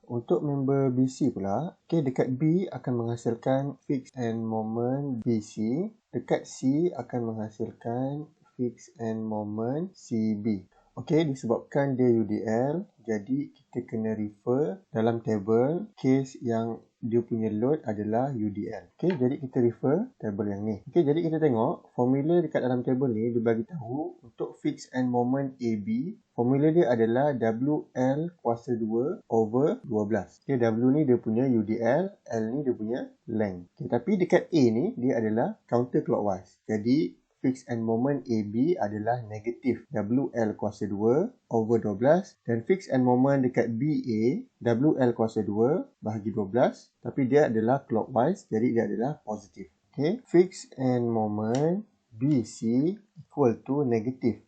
Untuk member BC pula, okay, dekat B akan menghasilkan fixed end moment BC. Dekat C akan menghasilkan fixed end moment CB. Okey, disebabkan dia UDL, jadi kita kena refer dalam table case yang dia punya load adalah UDL. Okey, jadi kita refer table yang ni. Okey, jadi kita tengok formula dekat dalam table ni dia bagi tahu untuk fixed end moment AB, formula dia adalah WL kuasa 2 over 12. Okey, W ni dia punya UDL, L ni dia punya length. Okey, tapi dekat A ni dia adalah counter clockwise. Jadi fixed end moment AB adalah negatif WL kuasa 2 over 12 dan fixed end moment dekat BA WL kuasa 2 bahagi 12 tapi dia adalah clockwise jadi dia adalah positif. Okay. Fixed end moment BC equal to negatif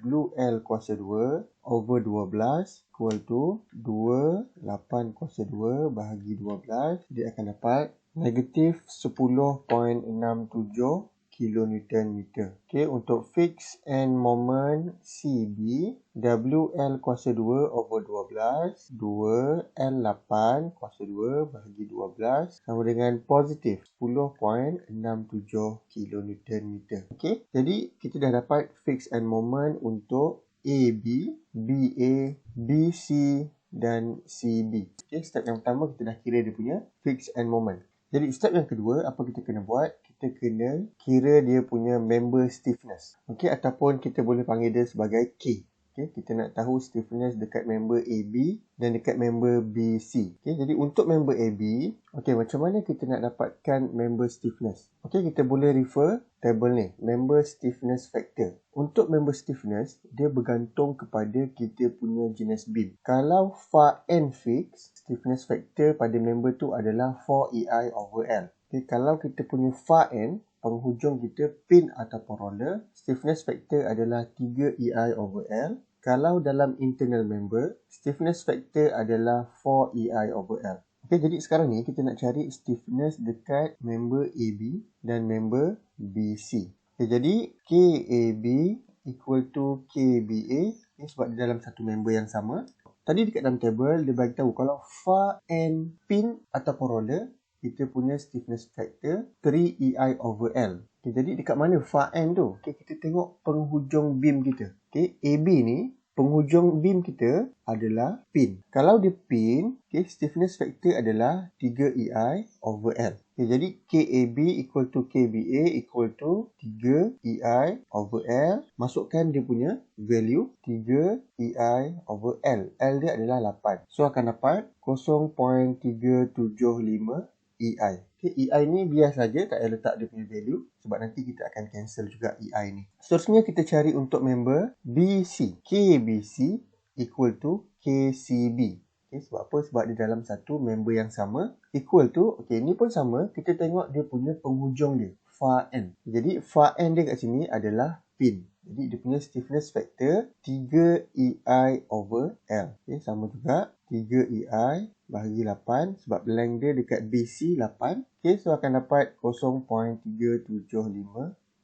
WL kuasa 2 over 12 equal to 28 kuasa 2 bahagi 12 dia akan dapat negatif 10.67 kilonewton meter. Okey, untuk fixed end moment CB, WL kuasa 2 over 12, 2L8 kuasa 2 bahagi 12 sama dengan positif 10.67 kilonewton meter. Okey, jadi kita dah dapat fixed end moment untuk AB, BA, BC dan CB. Okey, step yang pertama kita dah kira dia punya fixed end moment. Jadi step yang kedua, apa kita kena buat? Kita kena kira dia punya member stiffness. Okey, ataupun kita boleh panggil dia sebagai K. Okey, kita nak tahu stiffness dekat member AB dan dekat member BC. Okey, jadi untuk member AB, okey, macam mana kita nak dapatkan member stiffness? Okey, kita boleh refer table ni, member stiffness factor. Untuk member stiffness, dia bergantung kepada kita punya jenis beam. Kalau far end fix, stiffness factor pada member tu adalah 4EI over L. Okay, kalau kita punya far end, penghujung kita pin ataupun roller, stiffness factor adalah 3EI over L. Kalau dalam internal member, stiffness factor adalah 4EI over L. Okay, jadi sekarang ni kita nak cari stiffness dekat member AB dan member BC. Okay, jadi KAB equal to KBA sebab dia dalam satu member yang sama. Tadi dekat dalam table dia bagi tahu kalau far end pin ataupun roller kita punya stiffness factor 3EI over L. Okay, jadi dekat mana far end tu? Okay, kita tengok penghujung beam kita. Okay, AB ni penghujung beam kita adalah pin. Kalau dia pin, okay, stiffness factor adalah 3EI over L. Okay, jadi KAB equal to KBA equal to 3EI over L. Masukkan dia punya value 3EI over L. L dia adalah 8. So akan dapat 0.375 EI. Okay, EI ni biar saja, tak payah letak dia punya value sebab nanti kita akan cancel juga EI ni. Seterusnya kita cari untuk member BC. KBC equal to KCB. Okay, sebab apa? Sebab dia dalam satu member yang sama. Equal to, okay, ni pun sama. Kita tengok dia punya penghujung dia, far end. Jadi far end dia kat sini adalah pin. Jadi dia punya stiffness factor 3EI over L. Okay, sama juga 3EI bahagi 8 sebab length dia dekat BC 8. Okay, so akan dapat 0.375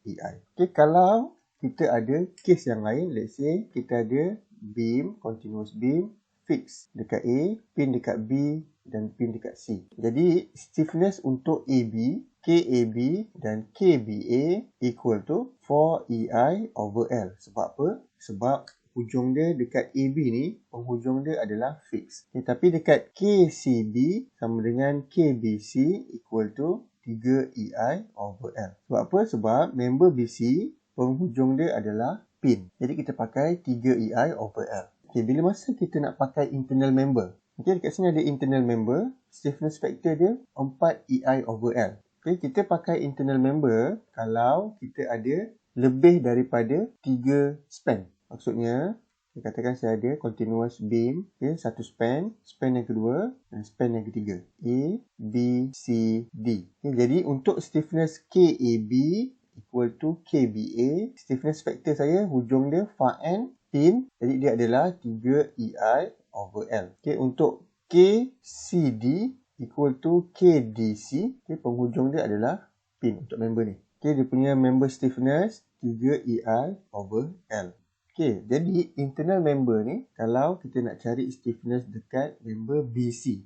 EI. Okay, kalau kita ada case yang lain, let's say kita ada beam, continuous beam, fix dekat A, pin dekat B dan pin dekat C. Jadi stiffness untuk AB, KAB dan KBA equal to 4EI over L. Sebab apa? Sebab hujung dia dekat AB ni, penghujung dia adalah fix. Okay, tapi dekat KCB sama dengan KBC equal to 3EI over L. Sebab apa? Sebab member BC, penghujung dia adalah pin. Jadi kita pakai 3EI over L. Okay, bila masa kita nak pakai internal member, okay, dekat sini ada internal member, stiffness factor dia 4EI over L. Okay, kita pakai internal member kalau kita ada lebih daripada 3 span. Maksudnya, katakan saya ada continuous beam, okay, satu span, span yang kedua dan span yang ketiga. A, B, C, D. Okay, jadi untuk stiffness KAB equal to KBA, stiffness factor saya, hujung dia far end, pin, jadi dia adalah 3EI over L. Okay, untuk KCD equal to KDC, okay, penghujung dia adalah pin untuk member ni. Okay, dia punya member stiffness 3EI over L. Okay, Okey, jadi internal member ni kalau kita nak cari stiffness dekat member BC.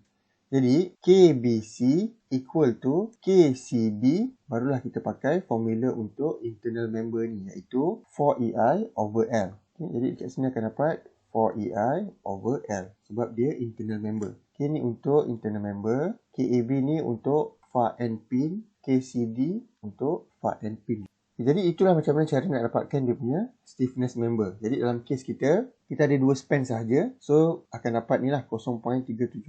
Jadi KBC equal to KCB, barulah kita pakai formula untuk internal member ni, iaitu 4EI over L. Okay, jadi kat sini akan dapat 4EI over L sebab dia internal member. Okay, ni untuk internal member. KAB ni untuk far end pin. KCD untuk far end pin. Jadi itulah macam mana cara nak dapatkan dia punya stiffness member. Jadi dalam kes kita ada dua span sahaja. So akan dapat ni lah 0.375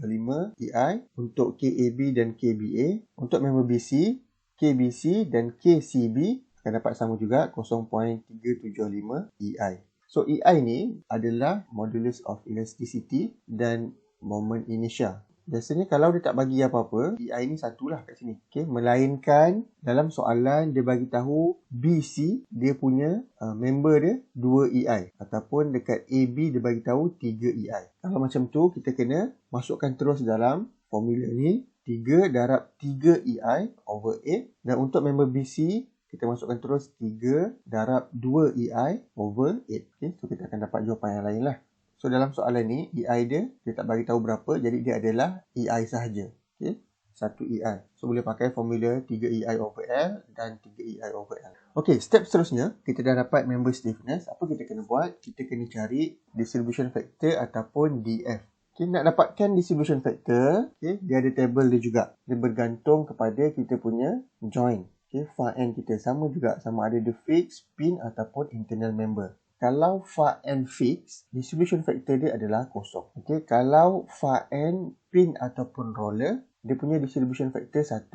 EI untuk KAB dan KBA. Untuk member BC, KBC dan KCB akan dapat sama juga 0.375 EI. So EI ni adalah modulus of elasticity dan moment inertia. Biasanya kalau dia tak bagi apa-apa, EI ni satulah kat sini. Okay? Melainkan dalam soalan dia bagi tahu BC dia punya member dia 2 EI. Ataupun dekat AB dia bagi tahu 3 EI. Kalau macam tu kita kena masukkan terus dalam formula ni 3 darab 3 EI over 8. Dan untuk member BC kita masukkan terus 3 darab 2 EI over 8. Okay? So kita akan dapat jawapan yang lain lah. So dalam soalan ni EI dia tak bagi tahu berapa, jadi dia adalah EI sahaja. Okey, 1 EI. So boleh pakai formula 3 EI over L dan 3 EI over L. Okey, step seterusnya kita dah dapat member stiffness. Apa kita kena buat? Kita kena cari distribution factor ataupun DF. Okey, nak dapatkan distribution factor, okey, dia ada table dia juga. Dia bergantung kepada kita punya join. Okey, far end kita sama juga, sama ada dia fix, pin ataupun internal member. Kalau far end fix, distribution factor dia adalah kosong. Okay, kalau far end pin ataupun roller, dia punya distribution factor 1.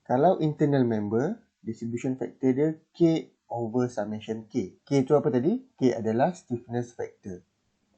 Kalau internal member, distribution factor dia K over summation K. K itu apa tadi? K adalah stiffness factor.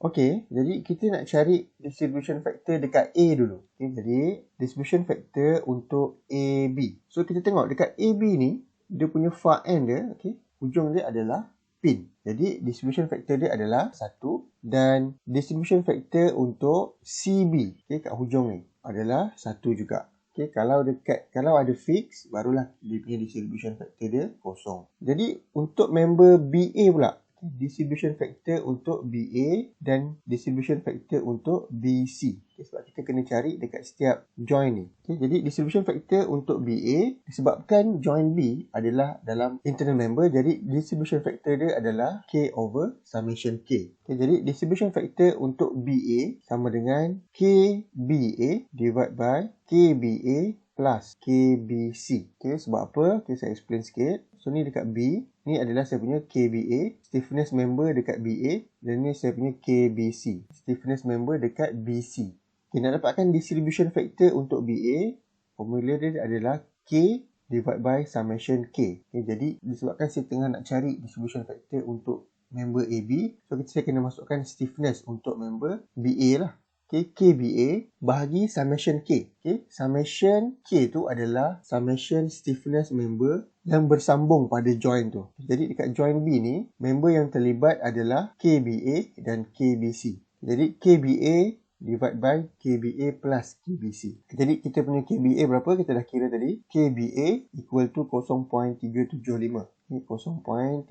Okay, jadi kita nak cari distribution factor dekat A dulu. Okay, jadi distribution factor untuk AB. So kita tengok dekat AB ni, dia punya far end dia, okay, hujung dia adalah pin. Jadi distribution factor dia adalah 1 dan distribution factor untuk CB, okay, kat hujung ni adalah 1 juga. Okay, kalau ada fix, barulah dia punya distribution factor dia kosong. Jadi untuk member BA pula, okay, distribution factor untuk BA dan distribution factor untuk BC. Okay, sebab kita kena cari dekat setiap join ni. Okay, jadi distribution factor untuk BA disebabkan join B adalah dalam internal member, jadi distribution factor dia adalah K over summation K. Okay, jadi distribution factor untuk BA sama dengan KBA divided by KBA plus KBC. Okay, sebab apa? Okay, saya explain sikit. So ni dekat B, ni adalah saya punya KBA, stiffness member dekat BA, dan ni saya punya KBC, stiffness member dekat BC. Okay, nak dapatkan distribution factor untuk BA, formula dia adalah K divided by summation K. Okay, jadi disebabkan saya tengah nak cari distribution factor untuk member AB, so saya kena masukkan stiffness untuk member BA lah. Okay, KBA bahagi summation K. Okay, summation K tu adalah summation stiffness member yang bersambung pada join tu. Jadi dekat join B ni, member yang terlibat adalah KBA dan KBC. Jadi KBA divided by KBA plus KBC. Jadi kita punya KBA berapa? Kita dah kira tadi. KBA equal to 0.375. 0.375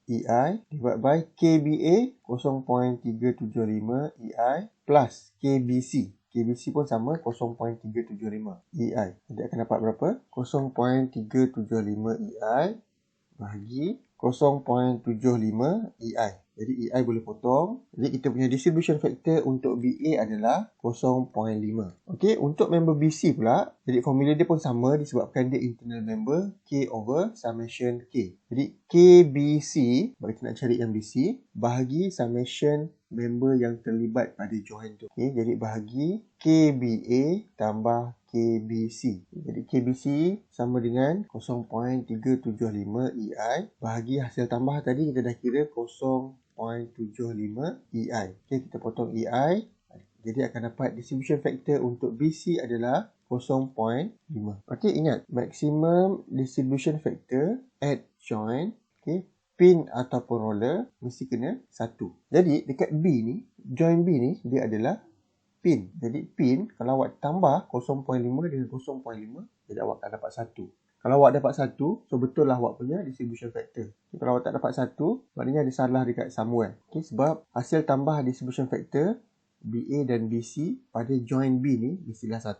EI divided by KBA 0.375 EI plus KBC. KBC pun sama 0.375 EI. Jadi akan dapat berapa? 0.375 EI bahagi 0.75 EI. Jadi EI boleh potong. Jadi kita punya distribution factor untuk BA adalah 0.5. Okey, untuk member BC pula, jadi formula dia pun sama disebabkan dia internal member K over summation K. Jadi KBC, bagi kita nak cari yang BC, bahagi summation member yang terlibat pada join tu. Okey, jadi bahagi KBA tambah KBC. Jadi KBC sama dengan 0.375 EI bahagi hasil tambah tadi kita dah kira 0.75 EI. Okey, kita potong EI. Jadi akan dapat distribution factor untuk BC adalah 0.5. Okey, ingat maximum distribution factor at join, okey, pin ataupun roller mesti kena 1. Jadi dekat B ni, join B ni dia adalah pin. Jadi pin kalau awak tambah 0.5 dengan 0.5, jadi awak akan dapat 1. Kalau awak dapat 1, so betul lah awak punya distribution factor. Okay, kalau awak tak dapat 1, maknanya ada salah dekat somewhere. Okay, sebab hasil tambah distribution factor BA dan BC pada join B ni mestilah 1.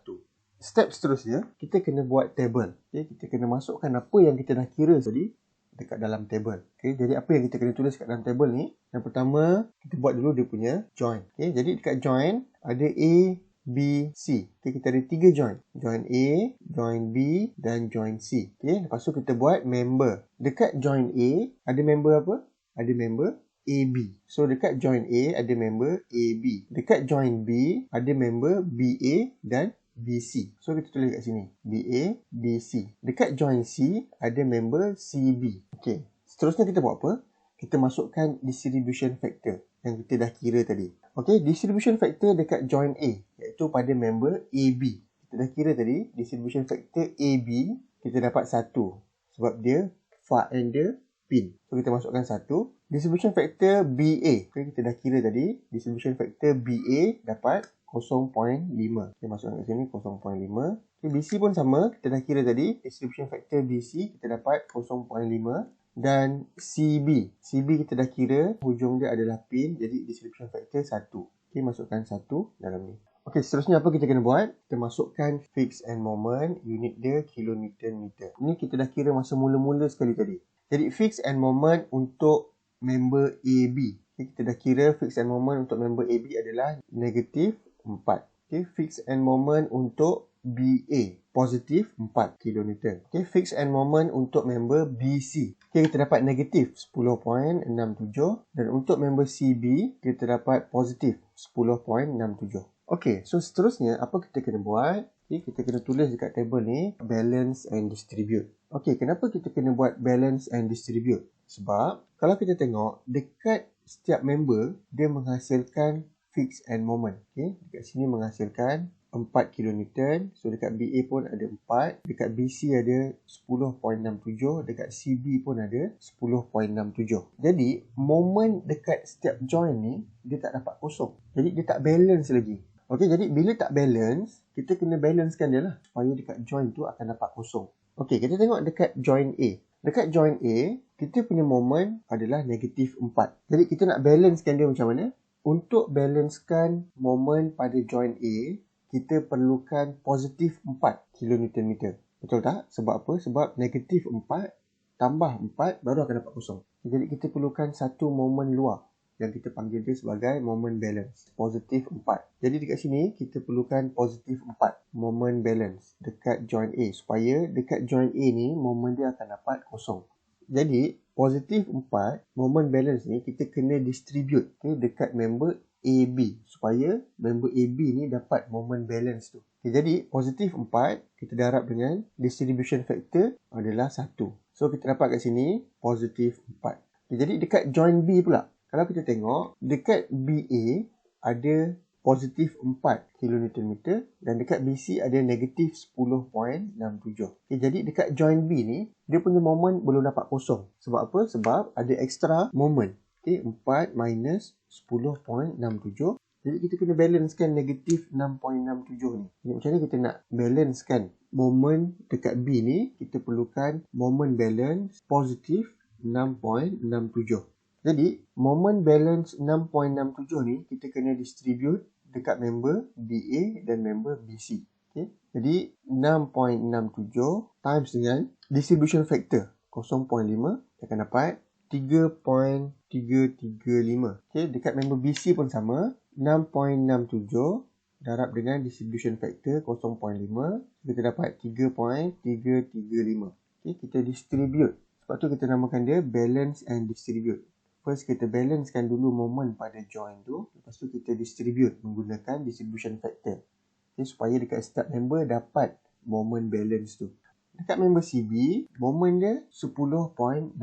Step seterusnya, kita kena buat table. Okay, kita kena masukkan apa yang kita dah kira tadi dekat dalam table. Okay, jadi apa yang kita kena tulis kat dalam table ni? Yang pertama, kita buat dulu dia punya join. Okay, jadi dekat join ada A, B, C. Okay, kita ada 3 join. Join A, join B dan join C. Okay, lepas tu kita buat member. Dekat join A, ada member apa? Ada member AB. So, dekat join A, ada member AB. Dekat join B, ada member BA dan BC. So, kita tulis kat sini. BA, BC. Dekat join C, ada member CB. Okay, seterusnya kita buat apa? Kita masukkan distribution factor yang kita dah kira tadi. Okay, distribution factor dekat join A, iaitu pada member AB. Kita dah kira tadi, distribution factor AB, kita dapat 1. Sebab dia far end dia pin. So, kita masukkan 1. Distribution factor BA, okay, kita dah kira tadi, distribution factor BA dapat 0.5. Kita masukkan kat sini 0.5. Okay, BC pun sama, kita dah kira tadi, distribution factor BC, kita dapat 0.5. Dan CB kita dah kira hujung dia adalah pin, jadi distribution factor 1. Okay, masukkan 1 dalam ni. Okay, seterusnya apa kita kena buat? Kita masukkan fix and moment, unit dia kilonewton meter. Ini kita dah kira masa mula-mula sekali tadi. Jadi fix and moment untuk member AB. Okay, kita dah kira fix and moment untuk member AB adalah negatif 4. Okay, fix and moment untuk BA positif 4 kilonewton. Okay, fix and moment untuk member BC. Okay, kita dapat negatif 10.67 dan untuk member CB kita dapat positif 10.67. Okay, so seterusnya apa kita kena buat? Okay, kita kena tulis dekat table ni balance and distribute. Okay, kenapa kita kena buat balance and distribute? Sebab kalau kita tengok dekat setiap member dia menghasilkan fix and moment. Okay, dekat sini menghasilkan 4 kilonewton. So, dekat BA pun ada 4. Dekat BC ada 10.67. Dekat CB pun ada 10.67. Jadi, moment dekat setiap join ni, dia tak dapat kosong. Jadi, dia tak balance lagi. Okay, jadi bila tak balance, kita kena balancekan dia lah. Supaya dekat join tu akan dapat kosong. Okay, kita tengok dekat join A. Dekat join A, kita punya moment adalah negatif 4. Jadi, kita nak balancekan dia macam mana? Untuk balancekan moment pada join A, kita perlukan positif 4 kilonewton meter. Betul tak? Sebab apa? Sebab negatif 4 tambah 4 baru akan dapat kosong. Jadi kita perlukan satu moment luar yang kita panggil dia sebagai moment balance. Positif 4. Jadi dekat sini kita perlukan positif 4 moment balance dekat join A. Supaya dekat join A ni moment dia akan dapat kosong. Jadi positif 4 moment balance ni kita kena distribute dekat member AB supaya member AB ni dapat moment balance tu. Okay, jadi positif 4 kita darab dengan distribution factor adalah 1. So kita dapat kat sini positif 4. Okay, jadi dekat join B pula, kalau kita tengok dekat BA ada positif 4 kilonewton meter dan dekat BC ada negatif 10.67. Okay, jadi dekat join B ni dia punya moment belum dapat kosong. Sebab apa? Sebab ada extra moment. Okay, 4 minus 10.67. Jadi kita kena balancekan negatif 6.67 ni. Jadi macam mana kita nak balancekan moment dekat B ni? Kita perlukan moment balance positif 6.67. Jadi moment balance 6.67 ni kita kena distribute dekat member BA dan member BC. Okay. Jadi 6.67 times dengan distribution factor 0.5 kita akan dapat 3.335. Okay, dekat member BC pun sama. 6.67 darab dengan distribution factor 0.5. Kita dapat 3.335. Okay, kita distribute. Sebab tu kita namakan dia balance and distribute. First, kita balancekan dulu moment pada join tu. Lepas tu kita distribute menggunakan distribution factor. Okay, supaya dekat setiap member dapat moment balance tu. Dekat member CB, moment dia 10.67.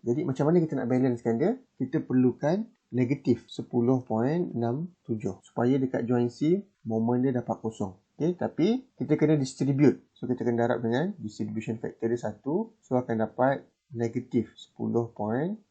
Jadi macam mana kita nak balancekan dia? Kita perlukan negatif 10.67. Supaya dekat join C, moment dia dapat kosong. Okay, tapi kita kena distribute. So kita kena darab dengan distribution factor dia 1. So akan dapat negatif 10.67.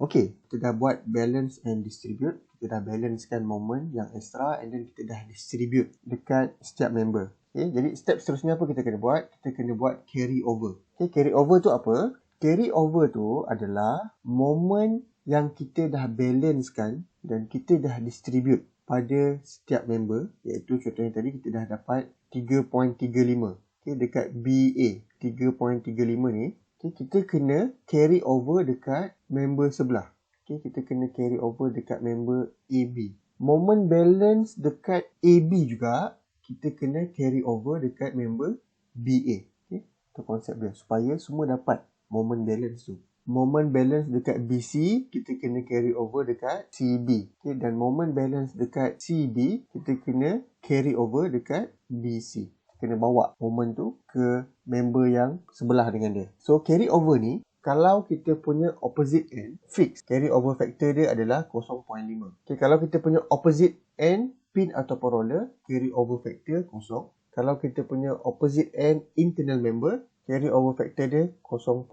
Okay, kita dah buat balance and distribute. Kita dah balancekan moment yang extra and then kita dah distribute dekat setiap member. Okay, jadi step seterusnya apa kita kena buat? Kita kena buat carry over. Okay, carry over tu apa? Carry over tu adalah momen yang kita dah balancekan dan kita dah distribute pada setiap member, iaitu contohnya tadi kita dah dapat 3.35. Okay, dekat BA 3.35 ni, okay, kita kena carry over dekat member sebelah. Okay, kita kena carry over dekat member AB. Moment balance dekat AB juga kita kena carry over dekat member BA. Okay, itu konsep dia supaya semua dapat moment balance tu. Moment balance dekat BC kita kena carry over dekat CB. Okay, dan moment balance dekat CB kita kena carry over dekat BC. Kena bawa moment tu ke member yang sebelah dengan dia. So carry over ni, kalau kita punya opposite end fix, carry over factor dia adalah 0.5. Okay, kalau kita punya opposite end pin atau roller, carry over factor 0. Kalau kita punya opposite end internal member, carry over factor dia 0.5.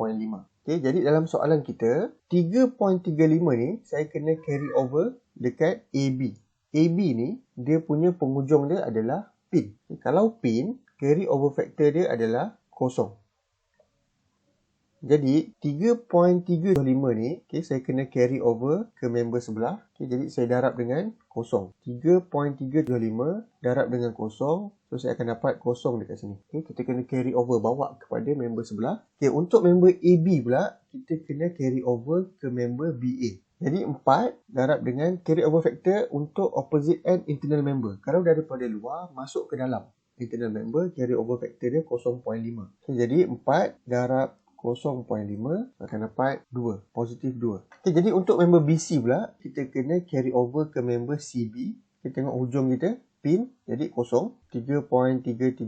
Okay, jadi dalam soalan kita 3.35 ni saya kena carry over dekat AB. AB ni dia punya penghujung dia adalah pin. Okay, kalau pin, carry over factor dia adalah 0. Jadi 3.35 ni, okay, saya kena carry over ke member sebelah. Okay, jadi saya darab dengan 0. 3.35 darab dengan 0. So saya akan dapat 0 dekat sini. Okay, kita kena carry over bawa kepada member sebelah. Okay, untuk member AB pula, kita kena carry over ke member BA. Jadi 4 darab dengan carry over factor untuk opposite end internal member. Kalau daripada luar masuk ke dalam internal member, carry over factor dia 0.5. Okay, jadi 4 darab 0.5 akan dapat 2, positif 2. Okay, jadi untuk member BC pula, kita kena carry over ke member CB. Kita tengok hujung kita, pin, jadi 0. 3.335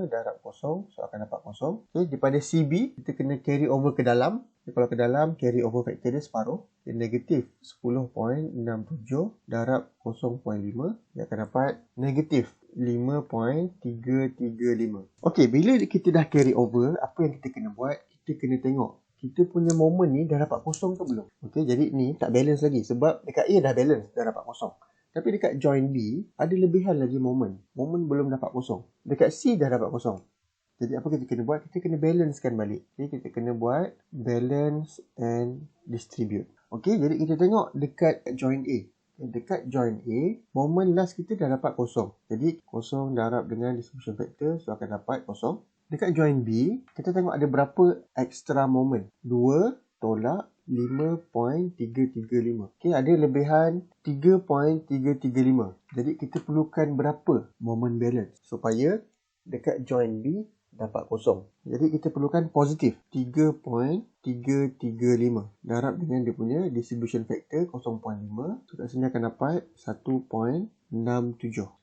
darab 0, so akan dapat 0. Okay, daripada CB, kita kena carry over ke dalam. Okay, kalau ke dalam, carry over factor dia separuh. Okay, negatif 10.67 darab 0.5, dia akan dapat negatif 5.335. Okey, bila kita dah carry over, apa yang kita kena buat? Kita kena tengok kita punya moment ni dah dapat 0 ke belum. Okey, jadi ni tak balance lagi sebab dekat A dah balance, dah dapat 0. Tapi dekat join B ada lebihan lagi moment. Moment belum dapat 0. Dekat C dah dapat 0. Jadi apa kita kena buat? Kita kena balancekan balik. Okey, kita kena buat balance and distribute. Okey, jadi kita tengok dekat join A. Dekat join A, moment last kita dah dapat 0. Jadi 0 darab dengan distribution factor, so akan dapat 0. Dekat join B, kita tengok ada berapa extra moment. 2 tolak 5.335. Okey, ada lebihan 3.335. Jadi kita perlukan berapa moment balance supaya dekat join B dapat 0. Jadi kita perlukan positif 3.335 darab dengan dia punya distribution factor 0.5. So kat sini akan dapat 1.67.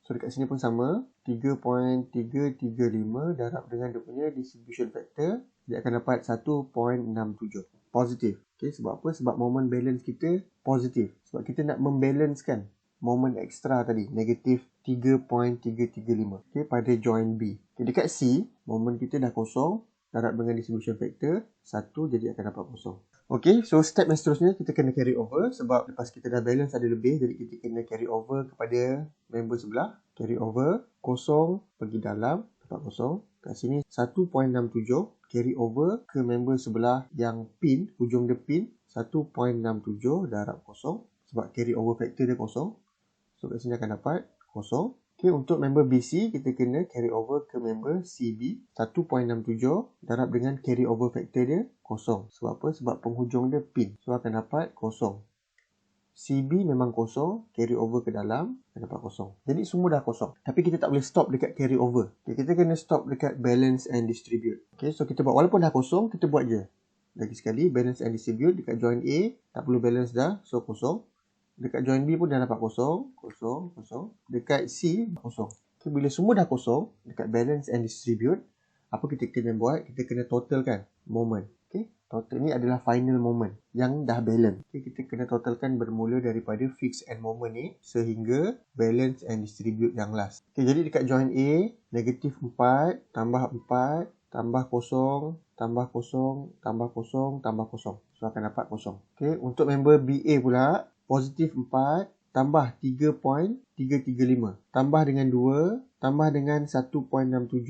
So dekat sini pun sama, 3.335 darab dengan dia punya distribution factor, dia akan dapat 1.67. Positif. Okay, sebab apa? Sebab moment balance kita positif. Sebab kita nak membalancekan moment extra tadi, negatif 3.335. Okay, pada join B. Okay, dekat C, moment kita dah 0, darab dengan distribution factor 1, jadi akan dapat 0. Okay, so step yang seterusnya kita kena carry over sebab lepas kita dah balance ada lebih, jadi kita kena carry over kepada member sebelah. Carry over, 0 pergi dalam, dapat 0. Kat sini 1.67, carry over ke member sebelah yang pin, hujung dia pin, 1.67 darab 0 sebab carry over factor dia 0. So kat sini akan dapat 0. Okay, untuk member BC, kita kena carry over ke member CB. 1.67 darab dengan carry over factor dia 0. Sebab apa? Sebab penghujung dia pin. So akan dapat 0. CB memang 0, carry over ke dalam, akan dapat 0. Jadi semua dah 0. Tapi kita tak boleh stop dekat carry over. Okay, kita kena stop dekat balance and distribute. Okay, so kita buat, walaupun dah 0, kita buat je. Lagi sekali, balance and distribute. Dekat join A, tak perlu balance dah, so 0. Dekat join B pun dah dapat 0, 0, 0. Dekat C, 0. Okay, bila semua dah 0, dekat balance and distribute, apa kita kena buat? Kita kena totalkan moment. Okay, total ni adalah final moment yang dah balance. Okay, kita kena totalkan bermula daripada fix and moment ni sehingga balance and distribute yang last. Okay, jadi dekat join A, negatif 4, tambah 4, tambah 0, tambah 0, tambah 0, tambah 0. So akan dapat 0. Okay, untuk member BA pula, positif 4 tambah 3.335, tambah dengan 2, tambah dengan 1.67,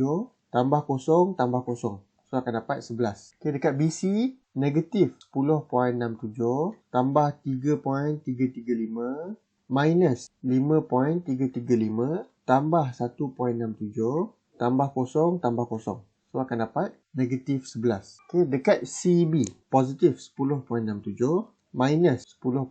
tambah kosong, tambah kosong. So, akan dapat 11. Okay, dekat BC, negatif 10.67, tambah 3.335, minus 5.335, tambah 1.67, tambah kosong, tambah kosong. So, akan dapat negatif 11. Okay, dekat CB, positif 10.67, minus 10.67,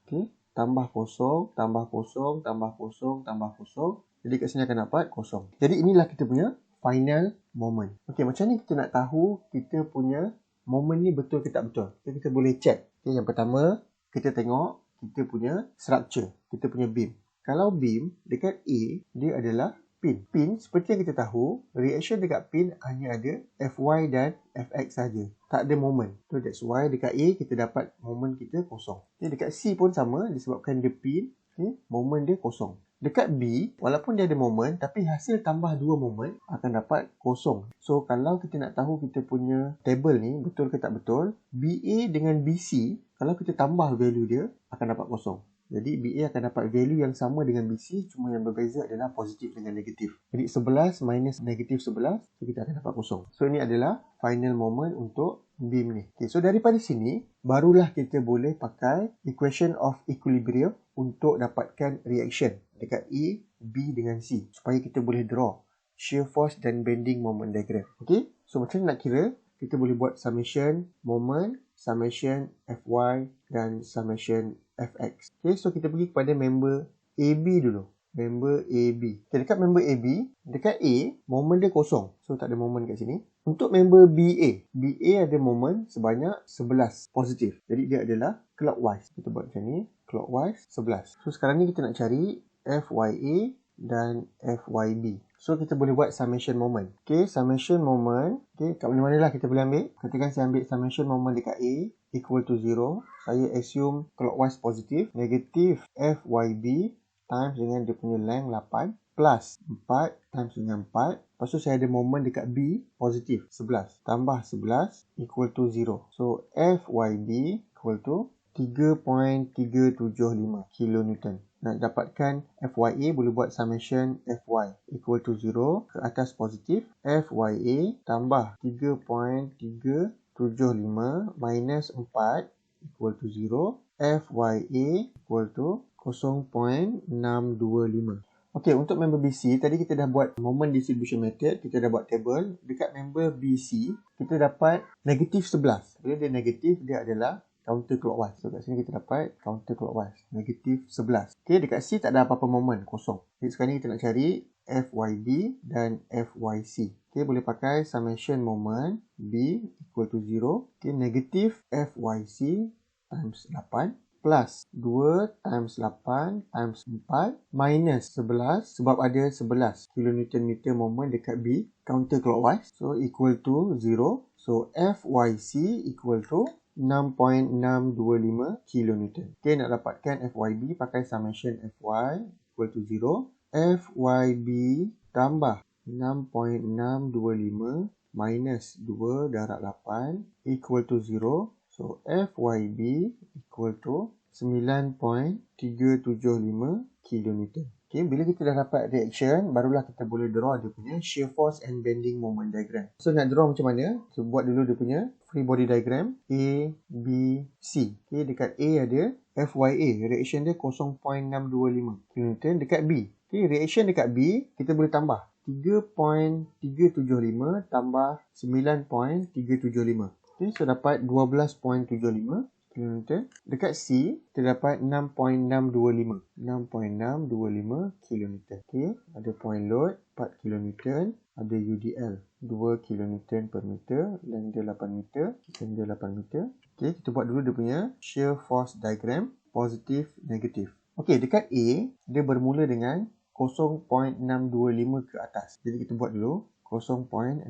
okay, tambah kosong, tambah kosong, tambah kosong, tambah kosong. Jadi kat sini akan dapat kosong. Jadi inilah kita punya final moment. Okey, macam ni kita nak tahu kita punya moment ni betul ke tak betul. Jadi kita boleh check. Okay, yang pertama, kita tengok kita punya structure, kita punya beam. Kalau beam dekat A, dia adalah pin. Pin, seperti yang kita tahu, reaction dekat pin hanya ada Fy dan Fx saja. Tak ada moment. So that's why dekat A kita dapat moment kita kosong. Okay, dekat C pun sama, disebabkan dia pin, okay, moment dia kosong. Dekat B, walaupun dia ada moment, tapi hasil tambah 2 moment akan dapat kosong. So, kalau kita nak tahu kita punya table ni betul ke tak betul, BA dengan BC, kalau kita tambah value dia, akan dapat kosong. Jadi, BA akan dapat value yang sama dengan BC, cuma yang berbeza adalah positif dengan negatif. Jadi, 11 minus negatif 11, so kita akan dapat kosong. So, ini adalah final moment untuk beam ni. Okay, so daripada sini, barulah kita boleh pakai equation of equilibrium untuk dapatkan reaction dekat A, B dengan C. Supaya kita boleh draw shear force dan bending moment diagram. Okay, so macam nak kira, kita boleh buat summation moment, summation Fy dan summation Fx. Okay, so kita pergi kepada member AB dulu. Member AB. Okay, dekat member AB, dekat A, moment dia kosong. So, tak ada moment kat sini. Untuk member BA, BA ada moment sebanyak 11 positif. Jadi, dia adalah clockwise. Kita buat macam ni, clockwise 11. So, sekarang ni kita nak cari FYA dan FYB. So, kita boleh buat summation moment. Okay, summation moment. Okay, kat mana-mana lah kita boleh ambil. Katakan saya ambil summation moment dekat A equal to 0. Saya assume clockwise positif. Negatif FYB times dengan dia punya length 8 plus 4 times dengan 4. Lepas tu saya ada moment dekat B positif 11 tambah 11 equal to 0. So FYB equal to 3.375 kilonewton. Nak dapatkan FYA boleh buat summation Fy equal to 0 ke atas positif. FYA tambah 3.375 minus 4 equal to 0. FYA equal to 0.625. Okey, untuk member BC, tadi kita dah buat moment distribution method, kita dah buat table. Dekat member BC, kita dapat negatif 11. Bila dia negatif, dia adalah counter clockwise. So, kat sini kita dapat counter clockwise. Negatif 11. Okey, dekat C tak ada apa-apa moment, kosong. Jadi, sekarang ni kita nak cari FYB dan FYC. Okey, boleh pakai summation moment B equal to 0. Okey, negatif FYC times 8. Plus 2 times 8 times 4 minus 11 sebab ada 11 kN moment dekat B counter clockwise. So equal to 0. So FYC equal to 6.625 kN. Okay, nak dapatkan FYB pakai summation Fy equal to 0. FYB tambah 6.625 minus 2 darab 8 equal to 0. So, FYB equal to 9.375 kN. Okay, bila kita dah dapat reaction, barulah kita boleh draw dia punya shear force and bending moment diagram. So, nak draw macam mana? So, buat dulu dia punya free body diagram A, B, C. Okay, dekat A ada FYA, reaction dia 0.625 kN. Dekat B, okay, reaction dekat B, kita boleh tambah 3.375 tambah 9.375. Okay, so dapat 12.75 kN. Dekat C, kita dapat 6.625. 6.625 kN. Okay, ada point load 4 kN. Ada UDL 2 kN per meter. Length dia 8 meter. Length dia 8 meter. Okay, kita buat dulu dia punya shear force diagram. Positif, negatif. Okay, dekat A, dia bermula dengan 0.625 ke atas. Jadi kita buat dulu 0.625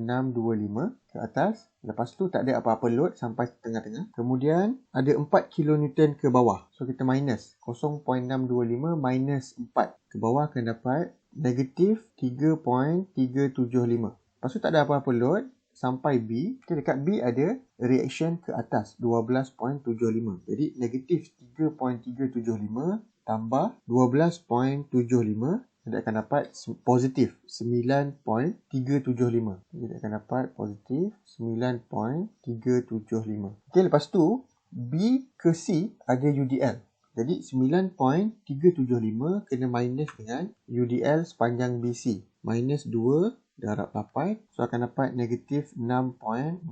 ke atas. Lepas tu tak ada apa-apa load sampai tengah-tengah. Kemudian ada 4 kN ke bawah. So kita minus 0.625 minus 4. Ke bawah akan dapat negatif 3.375. Lepas tu tak ada apa-apa load sampai B. Okay, dekat B ada reaction ke atas 12.75. Jadi negatif 3.375 tambah 12.75, kita akan dapat positif 9.375. Kita akan dapat positif 9.375. Okey, lepas tu B ke C ada UDL. Jadi 9.375 kena minus dengan UDL sepanjang BC. Minus 2 darab 8. So akan dapat negatif 6.625.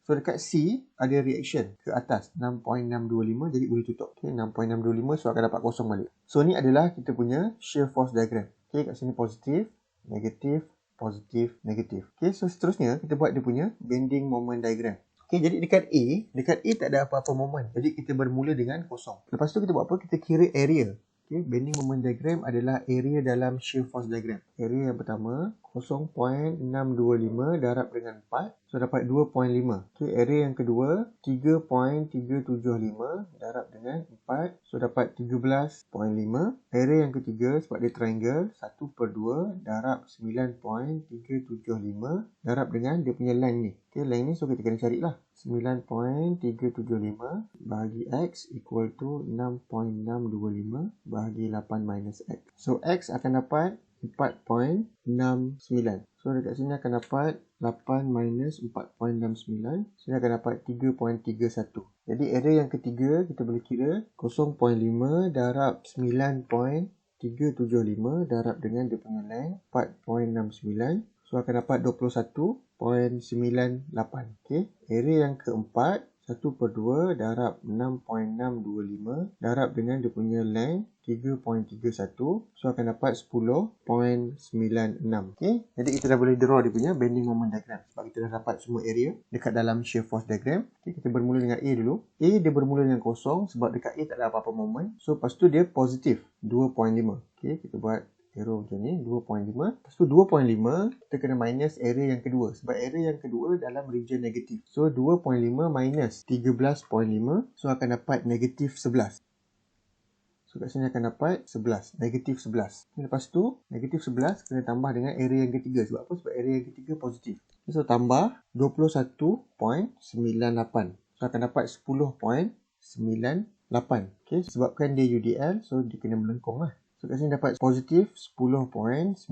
So dekat C ada reaction ke atas 6.625, jadi boleh tutup. Okay, 6.625, so akan dapat kosong balik. So ni adalah kita punya shear force diagram. Okay, kat sini positif, negatif, positif, negatif. Okay, so seterusnya kita buat dia punya bending moment diagram. Okay, jadi dekat A tak ada apa-apa moment. Jadi kita bermula dengan kosong. Lepas tu kita buat apa? Kita kira area. Okay, bending moment diagram adalah area dalam shear force diagram. Area yang pertama 0.625 darab dengan 4. So dapat 2.5. Okay, area yang kedua 3.375 darab dengan 4. So dapat 13.5. Area yang ketiga sebab dia triangle 1/2 darab 9.375 darab dengan dia punya line ni. Okay, line ni so kita kena carilah. 9.375 bahagi X equal to 6.625 bahagi 8 minus X. So X akan dapat 4.69. So dekat sini akan dapat 8 minus 4.69. Sini akan dapat 3.31. Jadi area yang ketiga kita boleh kira 0.5 darab 9.375 darab dengan dia punya length 4.69. So akan dapat 21.98. Okay. Area yang keempat 1/2 darab 6.625 darab dengan dia punya length 3.31. So akan dapat 10.96. Okay. Jadi kita dah boleh draw dia punya bending moment diagram. Sebab kita dah dapat semua area dekat dalam shear force diagram. Okay. Kita bermula dengan A dulu. A dia bermula dengan kosong sebab dekat A tak ada apa-apa moment. So lepas tu dia positif 2.5. Okay. Kita buat arrow macam ni, 2.5. Lepas tu 2.5, kita kena minus area yang kedua. Sebab area yang kedua dalam region negatif. So 2.5 minus 13.5. So akan dapat negatif 11. So kat sini akan dapat 11. Negatif 11. Lepas tu, negatif 11 kena tambah dengan area yang ketiga. Sebab apa? Sebab area yang ketiga positif. So tambah 21.98. So akan dapat 10.98. Okay, sebabkan dia UDL, so dia kena melengkung lah. So kat sini dapat positif 10.98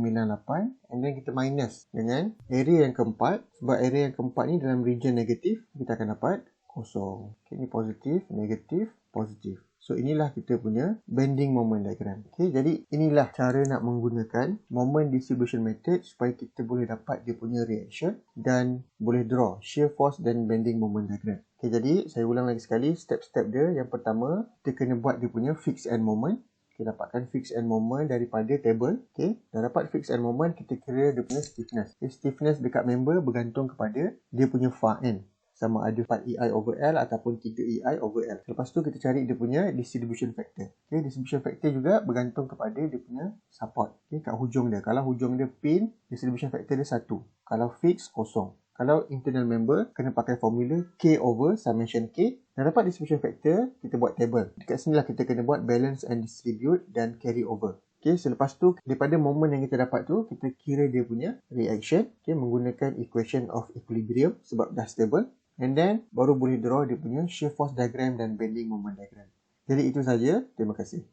and then kita minus dengan area yang keempat. Sebab area yang keempat ni dalam region negatif, kita akan dapat kosong. Okay, ni positif, negatif, positif. So inilah kita punya bending moment diagram. Okay, jadi inilah cara nak menggunakan moment distribution method supaya kita boleh dapat dia punya reaction dan boleh draw shear force dan bending moment diagram. Okay, jadi saya ulang lagi sekali step-step dia. Yang pertama, kita kena buat dia punya fixed end moment. Kita dapatkan fixed end moment daripada table. Okay. Dah dapat fixed end moment, kita kira dia punya stiffness. Okay. Stiffness dekat member bergantung kepada dia punya far end. Sama ada 4EI over L ataupun 3EI over L. Lepas tu kita cari dia punya distribution factor. Okay. Distribution factor juga bergantung kepada dia punya support. Okay. Kat hujung dia. Kalau hujung dia pin, distribution factor dia 1. Kalau fix, kosong. Kalau internal member, kena pakai formula K over summation K. Dah dapat distribution factor, kita buat table. Dekat sini lah kita kena buat balance and distribute dan carry over. Okay, selepas tu, daripada moment yang kita dapat tu, kita kira dia punya reaction. Okay, menggunakan equation of equilibrium sebab dah stable. And then, baru boleh draw dia punya shear force diagram dan bending moment diagram. Jadi itu saja. Terima kasih.